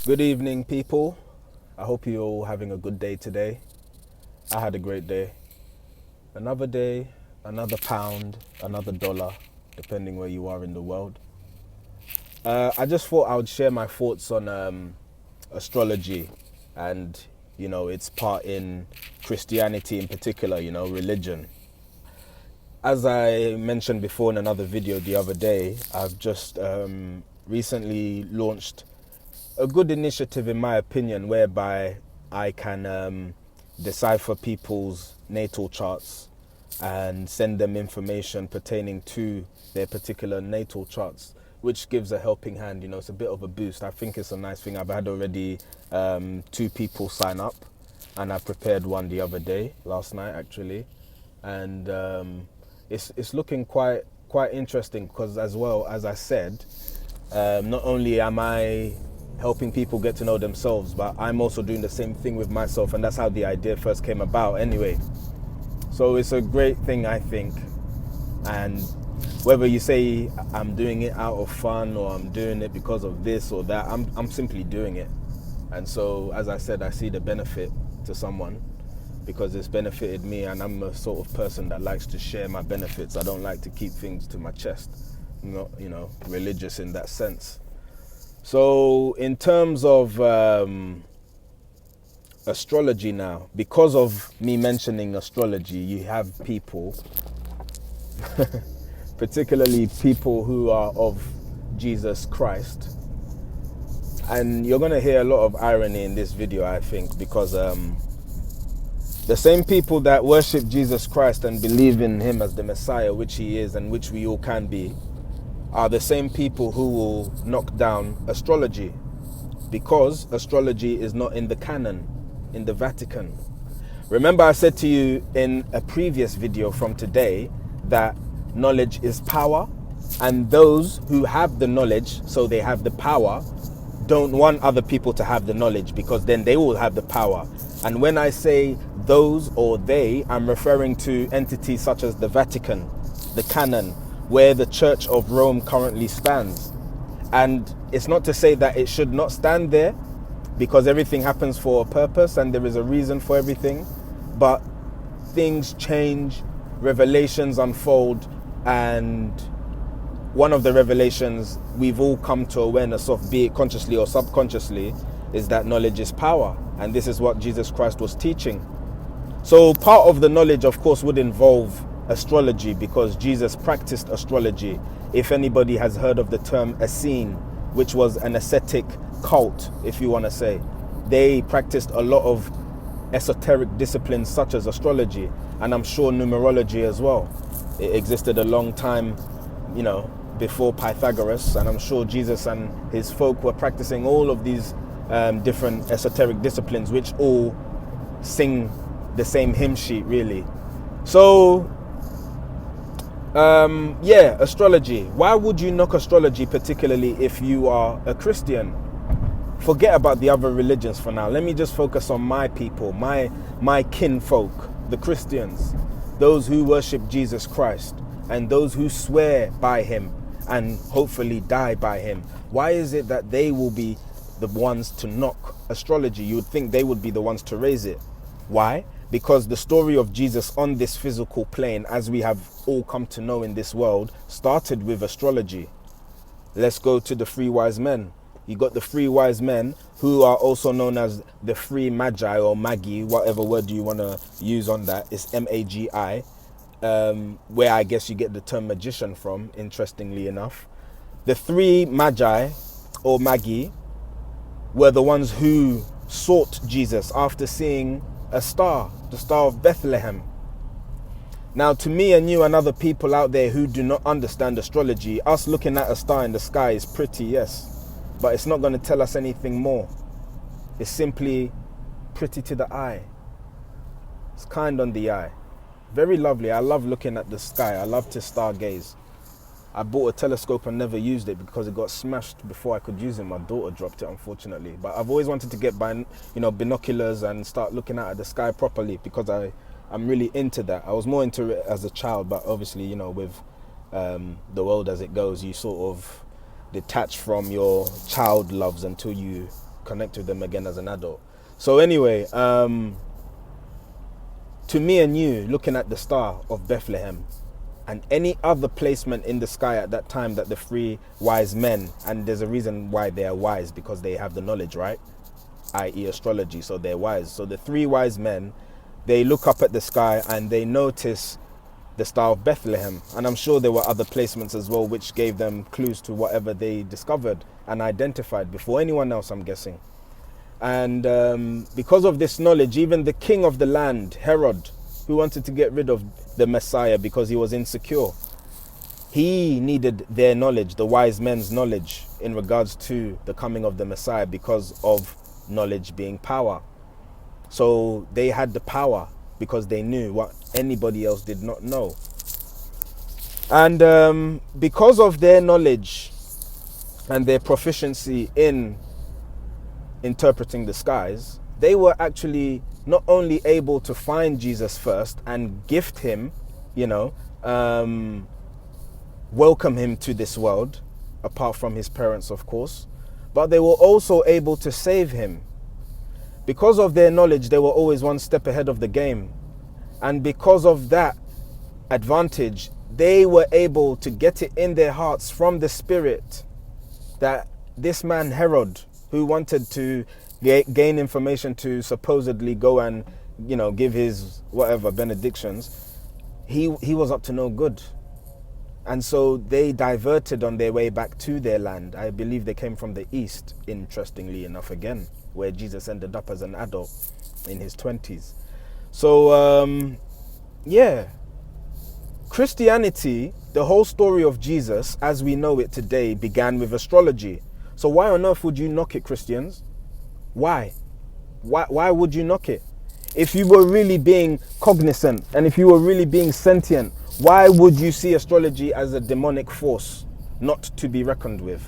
Good evening, people. I hope you're all having a good day today. I had a great day. Another day, another pound, another dollar, depending where you are in the world. I just thought I would share my thoughts on astrology and, its part in Christianity in particular, religion. As I mentioned before in another video the other day, I've just recently launched a good initiative, in my opinion, whereby I can decipher people's natal charts and send them information pertaining to their particular natal charts, which gives a helping hand. It's a bit of a boost. I think it's a nice thing. I've had already 2 people sign up, and I prepared one the other day, last night actually, and it's looking quite interesting because, as well as I said, not only am I helping people get to know themselves, but I'm also doing the same thing with myself, and that's how the idea first came about anyway. So it's a great thing, I think, and whether you say I'm doing it out of fun or I'm doing it because of this or that, I'm simply doing it. And so, as I said, I see the benefit to someone because it's benefited me, and I'm a sort of person that likes to share my benefits. I don't like to keep things to my chest. I'm not, religious in that sense. So in terms of astrology now, because of me mentioning astrology, you have people, particularly people who are of Jesus Christ. And you're going to hear a lot of irony in this video, I think, because the same people that worship Jesus Christ and believe in him as the Messiah, which he is and which we all can be, are the same people who will knock down astrology, because astrology is not in the canon, in the Vatican. Remember, I said to you in a previous video from today that knowledge is power, and those who have the knowledge, so they have the power, don't want other people to have the knowledge, because then they will have the power. And when I say those or they, I'm referring to entities such as the Vatican, the canon, where the Church of Rome currently stands. And it's not to say that it should not stand there, because everything happens for a purpose and there is a reason for everything, but things change, revelations unfold, and one of the revelations we've all come to awareness of, be it consciously or subconsciously, is that knowledge is power, and this is what Jesus Christ was teaching. So part of the knowledge, of course, would involve astrology, because Jesus practiced astrology. If anybody has heard of the term Essene, which was an ascetic cult, if you want to say, they practiced a lot of esoteric disciplines such as astrology, and I'm sure numerology as well. It existed a long time, before Pythagoras, and I'm sure Jesus and his folk were practicing all of these different esoteric disciplines, which all sing the same hymn sheet, really. So astrology. Why would you knock astrology, particularly if you are a Christian? Forget about the other religions for now. Let me just focus on my people, my kinfolk, the Christians, those who worship Jesus Christ and those who swear by him and hopefully die by him. Why is it that they will be the ones to knock astrology? You would think they would be the ones to raise it. Why? Because the story of Jesus on this physical plane, as we have all come to know in this world, started with astrology. Let's go to the 3 wise men. You got the 3 wise men, who are also known as the 3 magi or magi, whatever word you want to use on that. It's M-A-G-I, where I guess you get the term magician from, interestingly enough. The 3 magi or magi were the ones who sought Jesus after seeing a star, the star of Bethlehem. Now, to me and you and other people out there who do not understand astrology, us looking at a star in the sky is pretty, yes, but it's not going to tell us anything more. It's simply pretty to the eye. It's kind on the eye. Very lovely. I love looking at the sky. I love to stargaze. I bought a telescope and never used it because it got smashed before I could use it. My daughter dropped it, unfortunately. But I've always wanted to get binoculars and start looking out at the sky properly, because I'm really into that. I was more into it as a child, but obviously, with the world as it goes, you sort of detach from your child loves until you connect with them again as an adult. So anyway, to me and you, looking at the star of Bethlehem and any other placement in the sky at that time that the three wise men, and there's a reason why they are wise, because they have the knowledge, right? i.e. astrology, so they're wise. So the three wise men, they look up at the sky and they notice the Star of Bethlehem. And I'm sure there were other placements as well which gave them clues to whatever they discovered and identified before anyone else, I'm guessing. And because of this knowledge, even the king of the land, Herod, who wanted to get rid of the Messiah because he was insecure, he needed their knowledge, the wise men's knowledge, in regards to the coming of the Messiah, because of knowledge being power. So they had the power because they knew what anybody else did not know. And because of their knowledge and their proficiency in interpreting the skies, they were actually not only able to find Jesus first and gift him, welcome him to this world, apart from his parents, of course, but they were also able to save him. Because of their knowledge, they were always one step ahead of the game. And because of that advantage, they were able to get it in their hearts from the Spirit that this man Herod, who wanted to gain information to supposedly go and, give his whatever benedictions, he was up to no good. And so they diverted on their way back to their land. I believe they came from the east, interestingly enough, again, where Jesus ended up as an adult in his 20s. So, Christianity, the whole story of Jesus as we know it today, began with astrology. So why on earth would you knock it, Christians? Why? Why would you knock it? If you were really being cognizant and if you were really being sentient, why would you see astrology as a demonic force not to be reckoned with?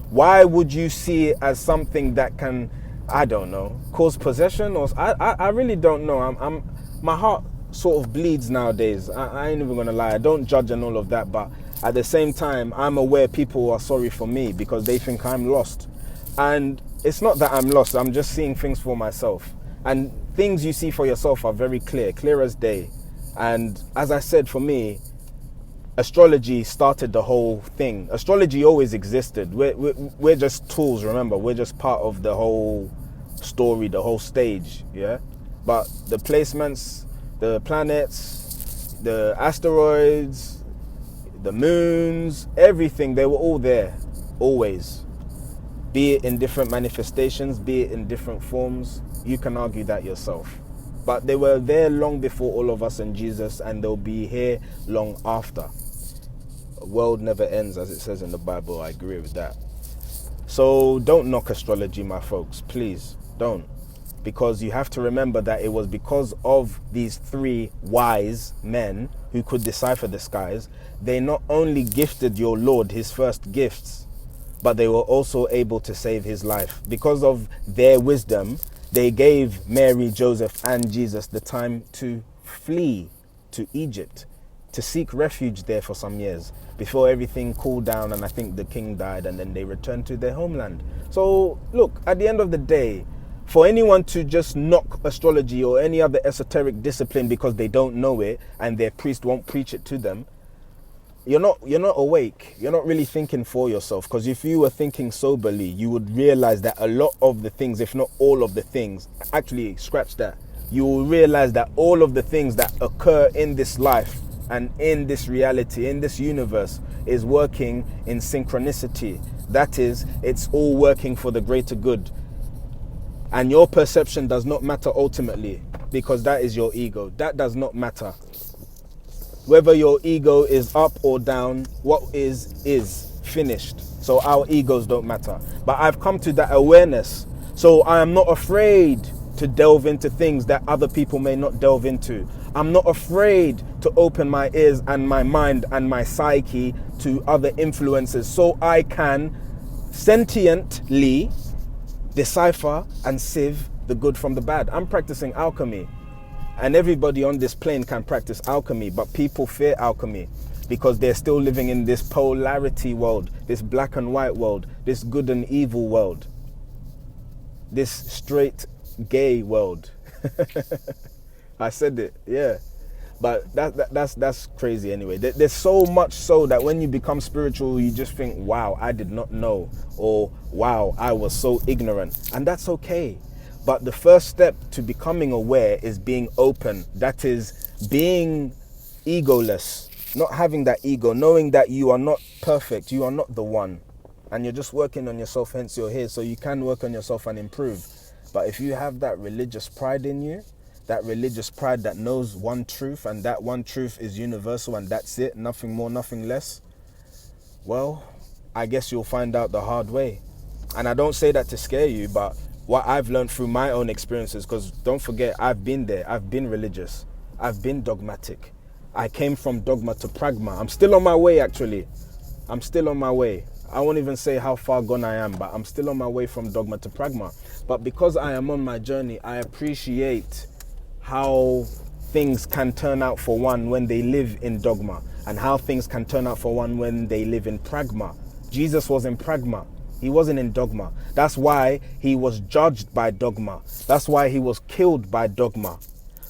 Why would you see it as something that can, I don't know, cause possession? Or I really don't know. My heart sort of bleeds nowadays. I ain't even gonna lie. I don't judge and all of that, but at the same time, I'm aware people are sorry for me because they think I'm lost. And it's not that I'm lost. I'm just seeing things for myself. And things you see for yourself are very clear as day. And as I said, for me, astrology started the whole thing. Astrology always existed. We're just tools, remember. We're just part of the whole story, the whole stage, yeah? But the placements, the planets, the asteroids, the moons, everything, they were all there, always. Be it in different manifestations, be it in different forms. You can argue that yourself. But they were there long before all of us and Jesus, and they'll be here long after. The world never ends, as it says in the Bible. I agree with that. So don't knock astrology, my folks. Please, don't. Because you have to remember that it was because of these three wise men who could decipher the skies. They not only gifted your Lord his first gifts, but they were also able to save his life. Because of their wisdom, they gave Mary, Joseph, and Jesus the time to flee to Egypt, to seek refuge there for some years before everything cooled down, and I think the king died, and then they returned to their homeland. So look, at the end of the day, for anyone to just knock astrology or any other esoteric discipline because they don't know it and their priest won't preach it to them, you're not awake. You're not really thinking for yourself, because if you were thinking soberly, you would realize that a lot of the things, if not all of the things, actually scratch that, you will realize that all of the things that occur in this life and in this reality, in this universe, is working in synchronicity. That is, it's all working for the greater good. And your perception does not matter ultimately, because that is your ego. That does not matter. Whether your ego is up or down, what is finished. So our egos don't matter. But I've come to that awareness. So I am not afraid to delve into things that other people may not delve into. I'm not afraid to open my ears and my mind and my psyche to other influences, so I can sentiently decipher and sieve the good from the bad. I'm practicing alchemy. And everybody on this plane can practice alchemy, but people fear alchemy because they're still living in this polarity world, this black and white world, this good and evil world. this straight gay world. I said it, yeah. But that's crazy anyway. There's so much so that when you become spiritual, you just think, wow, I did not know, or wow, I was so ignorant. And that's okay. But the first step to becoming aware is being open. That is being egoless, not having that ego, knowing that you are not perfect, you are not the one. And you're just working on yourself, hence you're here. So you can work on yourself and improve. But if you have that religious pride in you, that religious pride that knows one truth, and that one truth is universal and that's it, nothing more, nothing less, well, I guess you'll find out the hard way. And I don't say that to scare you, but what I've learned through my own experiences, because don't forget, I've been there, I've been religious, I've been dogmatic. I came from dogma to pragma. I'm still on my way, actually. I'm still on my way. I won't even say how far gone I am, but I'm still on my way from dogma to pragma. But because I am on my journey, I appreciate how things can turn out for one when they live in dogma, and how things can turn out for one when they live in pragma. Jesus was in pragma. He wasn't in dogma. That's why he was judged by dogma. That's why he was killed by dogma.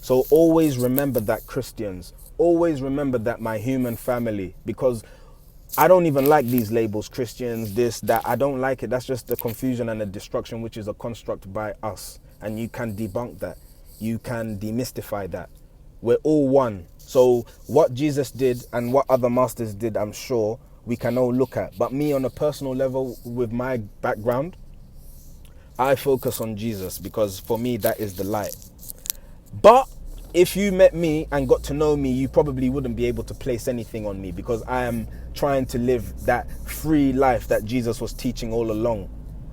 So always remember that, Christians. Always remember that, my human family, because I don't even like these labels, Christians, this, that. I don't like it. That's just the confusion and the destruction, which is a construct by us. And you can debunk that. You can demystify that. We're all one. So what Jesus did and what other masters did, I'm sure we can all look at. But me, on a personal level, with my background, I focus on Jesus, because for me, that is the light. But if you met me and got to know me, you probably wouldn't be able to place anything on me, because I am trying to live that free life that Jesus was teaching all along,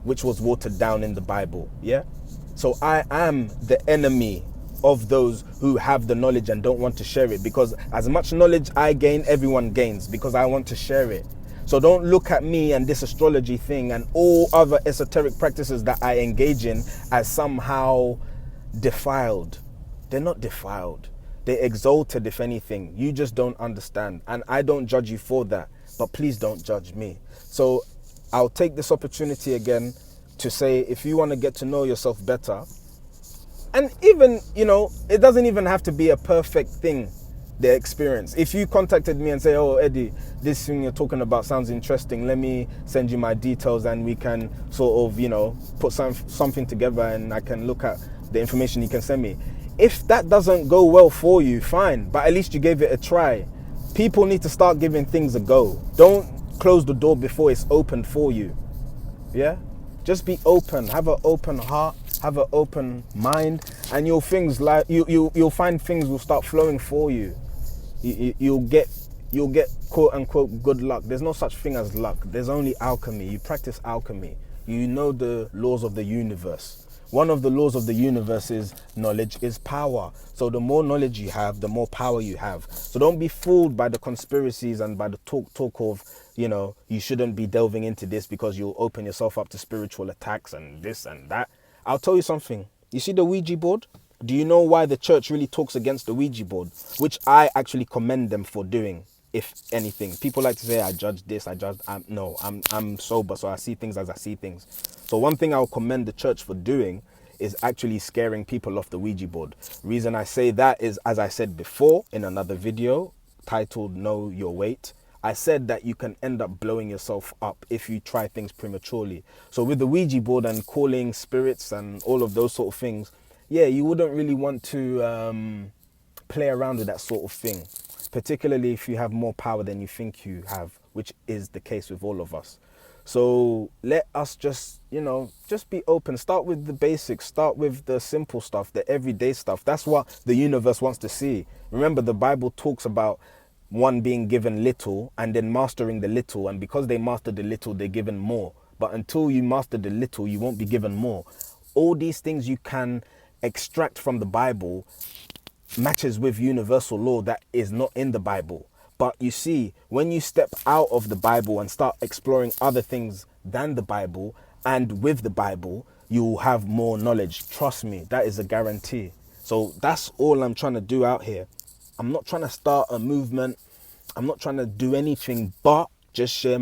which was watered down in the Bible. Yeah. So I am the enemy of those who have the knowledge and don't want to share it, because as much knowledge I gain, everyone gains, because I want to share it. So don't look at me and this astrology thing and all other esoteric practices that I engage in as somehow defiled. They're not defiled. They're exalted, if anything. You just don't understand. And I don't judge you for that. But please don't judge me. So I'll take this opportunity again to say, if you want to get to know yourself better, and even, it doesn't even have to be a perfect thing, the experience. If you contacted me and say, oh, Eddie, this thing you're talking about sounds interesting, let me send you my details and we can sort of, put something together, and I can look at the information you can send me. If that doesn't go well for you, fine, but at least you gave it a try. People need to start giving things a go. Don't close the door before it's opened for you. Yeah? Just be open, have an open heart, have an open mind, and you'll find things will start flowing for you. You'll get quote unquote good luck. There's no such thing as luck. There's only alchemy. You practice alchemy. You know the laws of the universe. One of the laws of the universe is knowledge is power. So the more knowledge you have, the more power you have. So don't be fooled by the conspiracies and by the talk of, you shouldn't be delving into this because you'll open yourself up to spiritual attacks and this and that. I'll tell you something. You see the Ouija board? Do you know why the church really talks against the Ouija board? Which I actually commend them for doing, if anything. People like to say, I judge this, no, I'm sober, so I see things as I see things. So one thing I'll commend the church for doing is actually scaring people off the Ouija board. Reason I say that is, as I said before in another video titled Know Your Weight, I said that you can end up blowing yourself up if you try things prematurely. So with the Ouija board and calling spirits and all of those sort of things, yeah, you wouldn't really want to play around with that sort of thing, particularly if you have more power than you think you have, which is the case with all of us. So let us just be open. Start with the basics. Start with the simple stuff, the everyday stuff. That's what the universe wants to see. Remember, the Bible talks about one being given little and then mastering the little. And because they mastered the little, they're given more. But until you master the little, you won't be given more. All these things you can extract from the Bible matches with universal law that is not in the Bible. But you see, when you step out of the Bible and start exploring other things than the Bible and with the Bible, you'll have more knowledge. Trust me, that is a guarantee. So that's all I'm trying to do out here. I'm not trying to start a movement. I'm not trying to do anything but just share